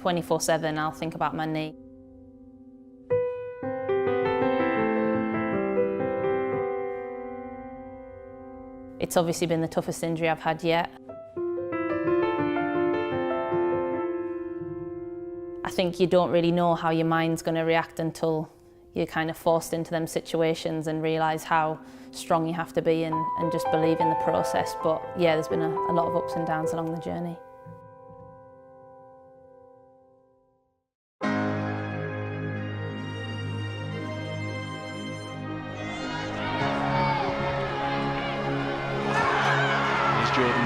24/7 I'll think about my knee. It's obviously been the toughest injury I've had yet. I think you don't really know how your mind's going to react until you're kind of forced into them situations and realise how strong you have to be and just believe in the process. But yeah, there's been a lot of ups and downs along the journey.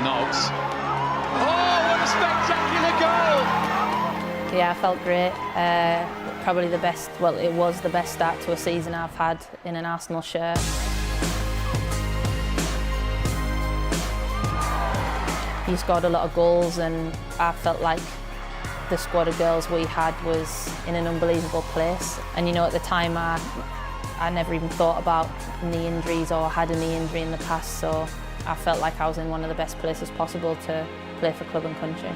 Nobbs. Oh, what a spectacular goal! Yeah, I felt great. Probably the best, well, it was the best start to a season I've had in an Arsenal shirt. He scored a lot of goals and I felt like the squad of girls we had was in an unbelievable place. And you know, at the time I never even thought about knee injuries or had a knee injury in the past, so I felt like I was in one of the best places possible to play for club and country.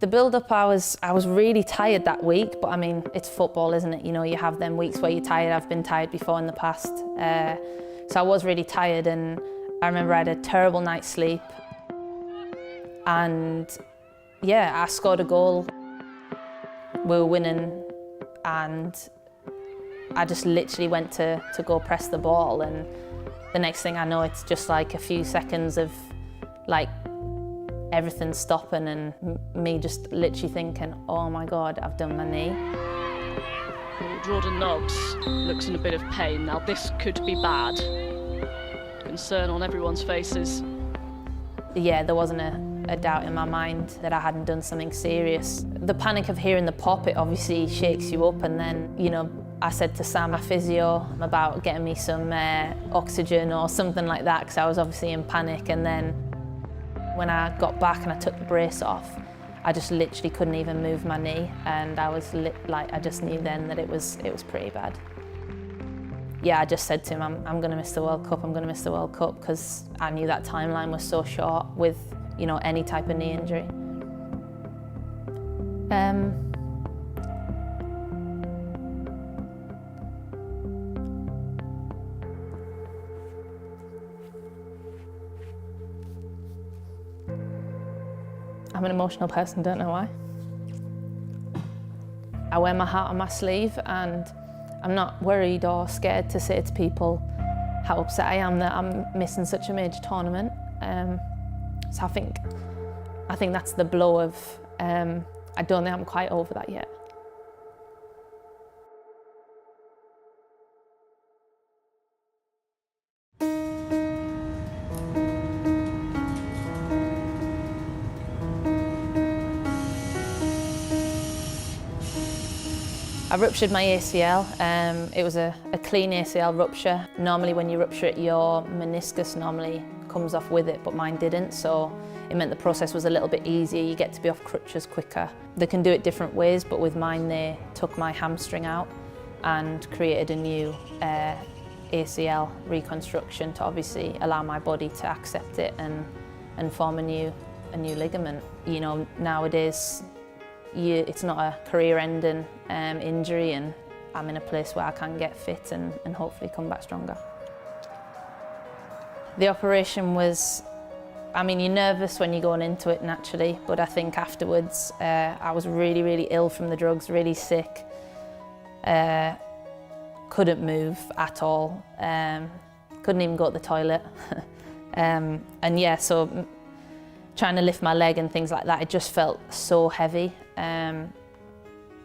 The build-up, I was really tired that week, but I mean, it's football, isn't it? You know, you have them weeks where you're tired. I've been tired before in the past. So I was really tired, and I remember I had a terrible night's sleep. And yeah, I scored a goal. We were winning, and I just literally went to go press the ball, and the next thing I know, it's just like a few seconds of like everything stopping and me just literally thinking, oh my God, I've done my knee. Jordan Nobbs looks in a bit of pain. Now this could be bad. Concern on everyone's faces. Yeah, there wasn't a doubt in my mind that I hadn't done something serious. The panic of hearing the pop, it obviously shakes you up, and then, you know, I said to Sam, my physio, about getting me some oxygen or something like that, because I was obviously in panic. And then when I got back and I took the brace off, I just literally couldn't even move my knee, and I was I just knew then that it was pretty bad. Yeah, I just said to him, I'm going to miss the World Cup, I'm going to miss the World Cup, because I knew that timeline was so short with, you know, any type of knee injury. I'm an emotional person, don't know why. I wear my heart on my sleeve, and I'm not worried or scared to say to people how upset I am that I'm missing such a major tournament. So I think that's the blow of, I don't think I'm quite over that yet. I ruptured my ACL. It was a clean ACL rupture. Normally when you rupture it, your meniscus normally comes off with it, but mine didn't, so it meant the process was a little bit easier. You get to be off crutches quicker. They can do it different ways, but with mine they took my hamstring out and created a new ACL reconstruction to obviously allow my body to accept it and form a new ligament. You know, nowadays it's not a career-ending injury, and I'm in a place where I can get fit and hopefully come back stronger. The operation was, I mean, you're nervous when you're going into it naturally, but I think afterwards I was really, really ill from the drugs, really sick, couldn't move at all, couldn't even go to the toilet. And yeah, so trying to lift my leg and things like that, it just felt so heavy. And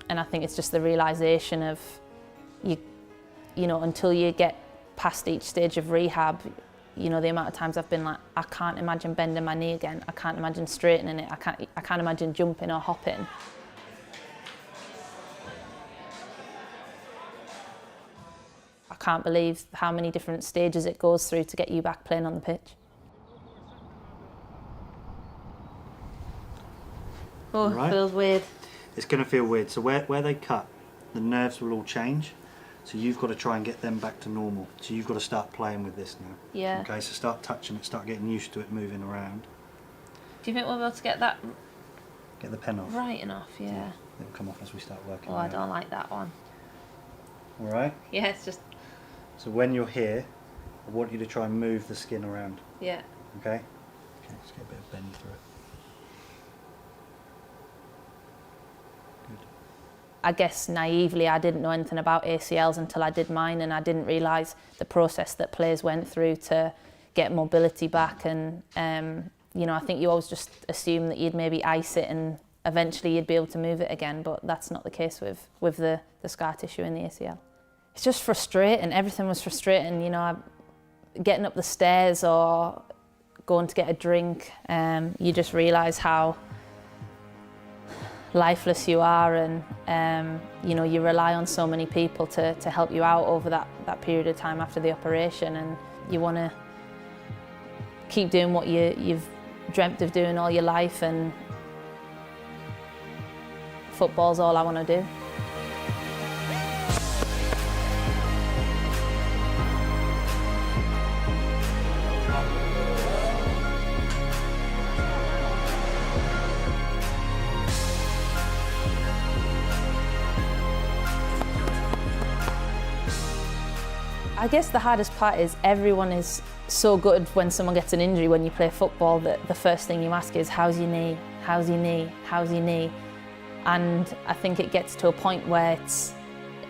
I think it's just the realisation of, you know, until you get past each stage of rehab, you know, the amount of times I've been like, I can't imagine bending my knee again, I can't imagine straightening it, I can't imagine jumping or hopping. I can't believe how many different stages it goes through to get you back playing on the pitch. Oh, right. Feels weird. It's going to feel weird. So where they cut, the nerves will all change. So you've got to try and get them back to normal. So you've got to start playing with this now. Yeah. Okay, so start touching it, start getting used to it moving around. Do you think we'll be able to get that Get the pen off. right enough? Yeah. It'll come off as we start working. Oh, I don't like that one. Alright? Yeah, it's just, So when you're here, I want you to try and move the skin around. yeah. Okay? Okay, let's get a bit of bend through it. Good. I guess naively I didn't know anything about ACLs until I did mine, and I didn't realise the process that players went through to get mobility back. And you know, I think you always just assume that you'd maybe ice it and eventually you'd be able to move it again, but that's not the case with the scar tissue in the ACL. It's just frustrating. Everything was frustrating. You know, getting up the stairs or going to get a drink, you just realise how lifeless you are, and you know, you rely on so many people to help you out over that period of time after the operation, and you want to keep doing what you've dreamt of doing all your life, and football's all I want to do. I guess the hardest part is everyone is so good when someone gets an injury when you play football that the first thing you ask is, how's your knee? How's your knee? How's your knee? And I think it gets to a point where it's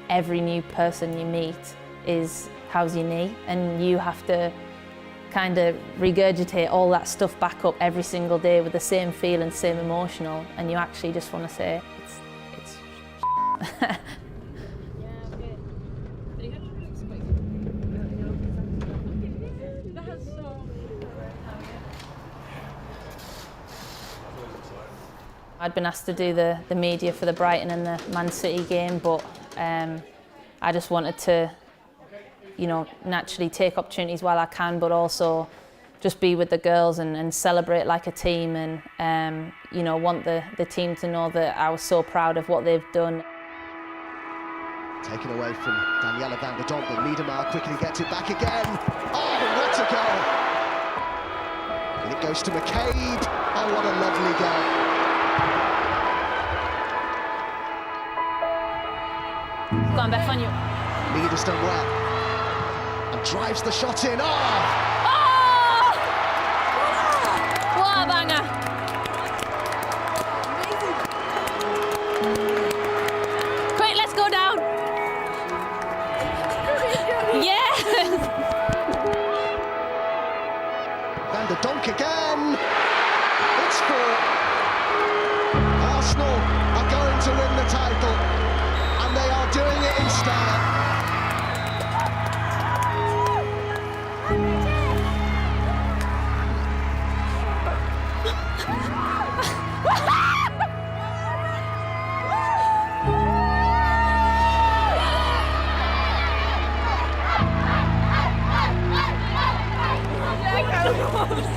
every new person you meet is, how's your knee? And you have to kind of regurgitate all that stuff back up every single day with the same feeling, same emotional, and you actually just want to say, it's I'd been asked to do the media for the Brighton and the Man City game, but I just wanted to, you know, naturally take opportunities while I can, but also just be with the girls and celebrate like a team, and you know, want the team to know that I was so proud of what they've done. Taken away from Daniela van der Donk, but Miedema quickly gets it back again. Oh, what a goal! And it goes to McCabe. Oh, what a lovely goal. Go on, Beth, on you. Mieda's done well. And drives the shot in. Oh! Oh! What a banger! Quick, let's go down. Yes! Van der Donk again. It's 4. Arsenal are going to win the title. And they are doing it in style.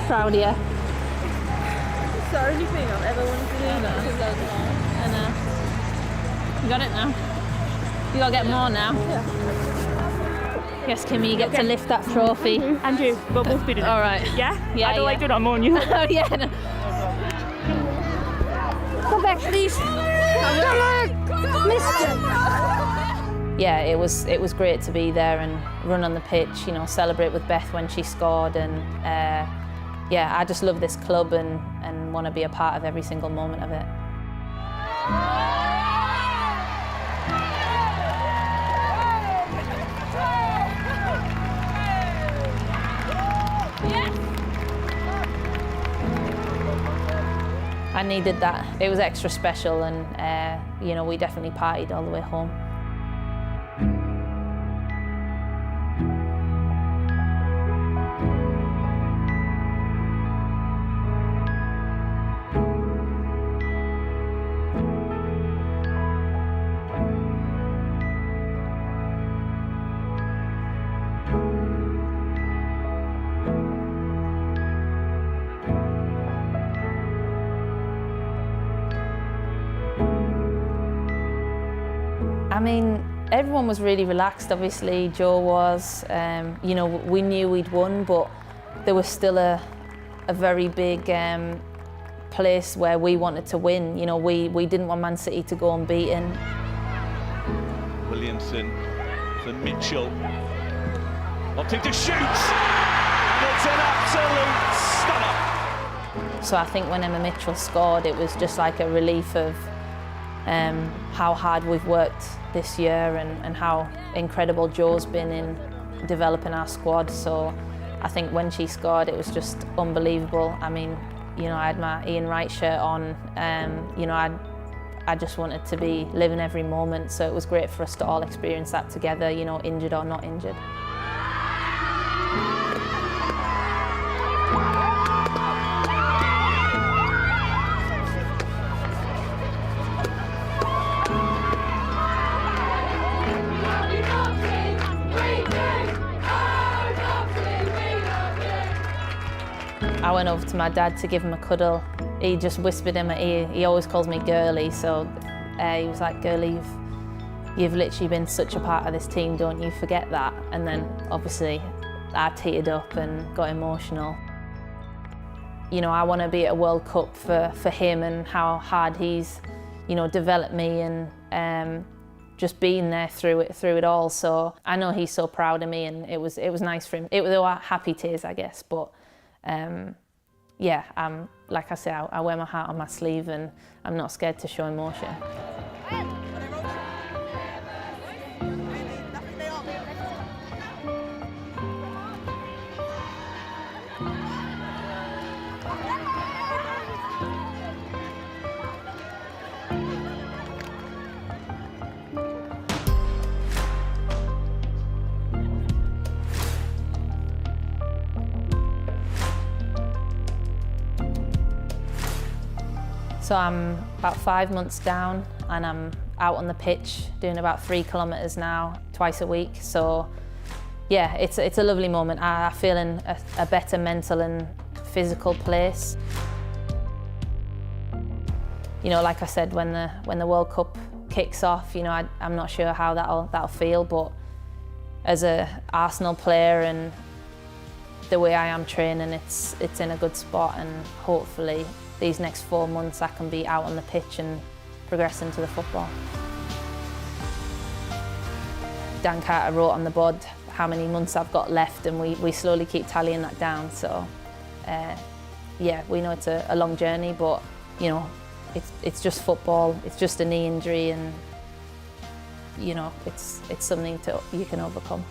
Proud of you. It's the only thing I've ever wanted to do now. I know. You got it now. You gotta get more now. Yeah. Yes, Kimmy, you get to lift that trophy. Andrew, we'll both be doing it. All right. Yeah? Yeah, I don't like yeah. doing it on more than you. Oh yeah. No. Come back, please. Yeah, it was great to be there and run on the pitch. You know, celebrate with Beth when she scored, and yeah, I just love this club and want to be a part of every single moment of it. I needed that. It was extra special, and you know, we definitely partied all the way home. I mean, Everyone was really relaxed, obviously. Joe was. You know, we knew we'd won, but there was still a very big place where we wanted to win. You know, we didn't want Man City to go unbeaten. Williamson for Mitchell, opting to shoot, and it's an absolute stunner. So I think when Emma Mitchell scored, it was just like a relief of how hard we've worked this year and how incredible Joe's been in developing our squad. So I think when she scored, it was just unbelievable. I mean, you know, I had my Ian Wright shirt on. You know, I just wanted to be living every moment. So it was great for us to all experience that together, you know, injured or not injured. I went over to my dad to give him a cuddle. He just whispered in my ear. He always calls me girly, so he was like, "Girly, you've literally been such a part of this team, don't you forget that." And then obviously I teared up and got emotional. You know, I want to be at a World Cup for him and how hard he's, you know, developed me and just being there through it all. So I know he's so proud of me, and it was nice for him. They were happy tears, I guess, but yeah, like I say, I wear my heart on my sleeve and I'm not scared to show emotion. So I'm about 5 months down and I'm out on the pitch doing about 3 kilometres now, twice a week. So yeah, it's a lovely moment. I feel in a better mental and physical place. You know, like I said, when the World Cup kicks off, you know, I'm not sure how that'll feel, but as a Arsenal player and the way I am training, it's in a good spot, and hopefully these next 4 months I can be out on the pitch and progress into the football. Dan Carter wrote on the board how many months I've got left, and we slowly keep tallying that down. So yeah, we know it's a long journey, but you know, it's just football. It's just a knee injury, and you know, it's something you can overcome.